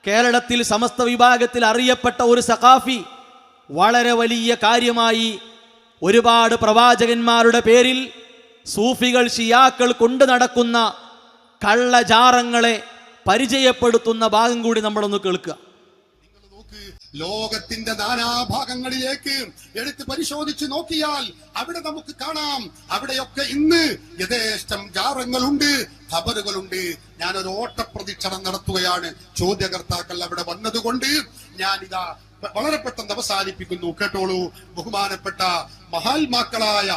കേരളത്തിൽ സമസ്ത വിഭാഗത്തിൽ അറിയപ്പെട്ട ഒരു സഖാഫി വളരെ വലിയ കാര്യമായി ഒരുപാട് പ്രവാചകന്മാരുടെ പേരിൽ സൂഫികൾ ഷിയാക്കൾ കൊണ്ടു നടക്കുന്ന കള്ളജാറങ്ങളെ പരിചയപ്പെടുത്തുന്ന ഭാഗം കൂടി നമ്മളൊന്ന് കേൾക്കുക. ലോകത്തിന്റെ നാനാഭാഗങ്ങളിലേക്ക് എടുത്ത് പരിശോധിച്ച് നോക്കിയാൽ അവിടെ നമുക്ക് കാണാം, അവിടെയൊക്കെ ഇന്ന് യഥേഷ്ടം ജാറങ്ങളുണ്ട്, ഖബറുകളുണ്ട്. ഞാനൊരു ഓട്ടപ്രദക്ഷിണം നടത്തുകയാണ്. ചോദ്യകർത്താക്കൾ അവിടെ വന്നതുകൊണ്ട് ഞാനിതാ വളരെ പെട്ടെന്ന് അവസാനിപ്പിക്കുന്നു. കേട്ടോളൂ. ബഹുമാനപ്പെട്ട മഹാത്മാക്കളായ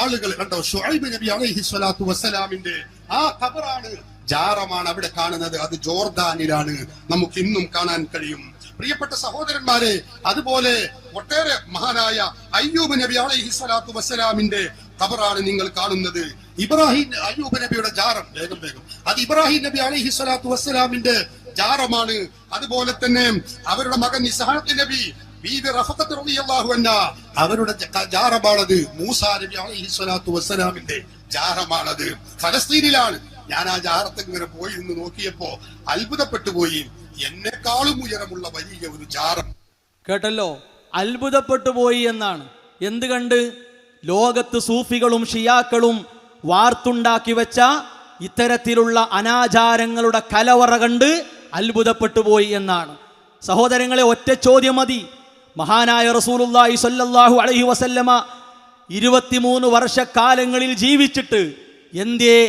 ആളുകൾ കണ്ടോ, ശുഐബ് നബി അലൈഹി സ്വലാത്തു വസ്സലാമിന്റെ ആ ഖബറാണ്, ജാറമാണ് അവിടെ കാണുന്നത്. അത് ജോർദാനിലാണ്, നമുക്ക് ഇന്നും കാണാൻ കഴിയും. പ്രിയപ്പെട്ട സഹോദരന്മാരെ, അതുപോലെ ഒട്ടേറെ മഹാനായ അയ്യൂബ് നബി അലൈഹി സ്വലാത്തു വസ്സലാമിന്റെ ഖബറാണ് നിങ്ങൾ കാണുന്നത്. ഇബ്രാഹിം അയ്യൂബ് നബിയുടെ ജാറം, വേഗം അത് ഇബ്രാഹിം നബി അലൈഹി സ്വലാത്തു വസ്സലാമിന്റെ ജാറമാണ്. അതുപോലെ തന്നെ അവരുടെ മകൻ ഇസ്ഹാഖ് നബി, ബീവി റഫഖത്ത് റളിയല്ലാഹു അൻഹാ, അവരുടെ ജാറമാണത്. മൂസാ നബി അലൈഹി സ്വലാത്തു വസ്സലാമിന്റെ ജാറമാണത്. ഫലസ്തീനിലാണ്. ഞാൻ ആ ജാറത്ത് ഇങ്ങനെ പോയി നിന്ന് നോക്കിയപ്പോ അത്ഭുതപ്പെട്ടു പോയി. എന്നെക്കാളും ഉയരമുള്ള വലിയ ഒരു ജാറം. കേട്ടല്ലോ, അത്ഭുതപ്പെട്ടു പോയി എന്നാണ്. എന്ത് കണ്ട്? ലോകത്ത് സൂഫികളും ഷിയാക്കളും വാർത്തുണ്ടാക്കി വെച്ച ഇത്തരത്തിലുള്ള അനാചാരങ്ങളുടെ കലവറ കണ്ട് അത്ഭുതപ്പെട്ടു പോയി എന്നാണ്. സഹോദരങ്ങളെ, ഒറ്റ ചോദ്യം മതി. മഹാനായ റസൂലുള്ളാഹി സ്വല്ലല്ലാഹു അലൈഹി വസല്ലമ 23 വർഷക്കാലങ്ങളിൽ ജീവിച്ചിട്ട് എന്തേ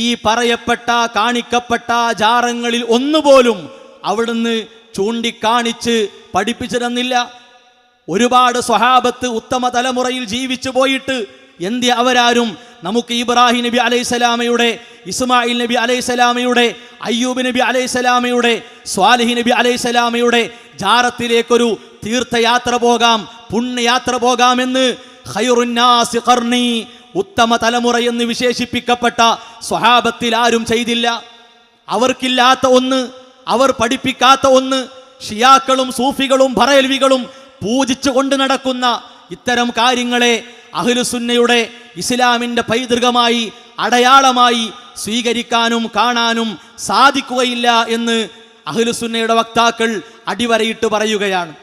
ഈ പറയപ്പെട്ട കാണിക്കപ്പെട്ട ജാറങ്ങളിൽ ഒന്നുപോലും അവിടുന്ന് ചൂണ്ടിക്കാണിച്ച് പഠിപ്പിച്ചു തന്നില്ല? ഒരുപാട് സ്വഹാബത്ത് ഉത്തമ തലമുറയിൽ ജീവിച്ചു പോയിട്ട് എന്തേ അവരാരും നമുക്ക് ഇബ്രാഹിം നബി അലൈഹിസ്സലാമയുടെ, ഇസ്മായിൽ നബി അലൈഹിസ്സലാമയുടെ, അയ്യൂബ് നബി അലൈഹിസ്സലാമയുടെ, സ്വാലിഹ് നബി അലൈഹിസ്സലാമയുടെ ജാറത്തിലേക്കൊരു തീർത്ഥയാത്ര പോകാം, പുണ്യയാത്ര പോകാമെന്ന് ഖൈറുന്നാസി ഖർനി, ഉത്തമ തലമുറ എന്ന് വിശേഷിപ്പിക്കപ്പെട്ട സ്വഹാബത്തിൽ ആരും ചെയ്തില്ല. അവർക്കില്ലാത്ത ഒന്ന്, അവർ പഠിപ്പിക്കാത്ത ഒന്ന്, ഷിയാക്കളും സൂഫികളും ബറേൽവികളും പൂജിച്ചു കൊണ്ട് നടക്കുന്ന ഇത്തരം കാര്യങ്ങളെ അഹ്ലുസുന്നയുടെ ഇസ്ലാമിന്റെ പൈതൃകമായി അടയാളമായി സ്വീകരിക്കാനും കാണാനും സാധിക്കുകയില്ല എന്ന് അഹ്ലുസുന്നയുടെ വക്താക്കൾ അടിവരയിട്ട് പറയുകയാണ്.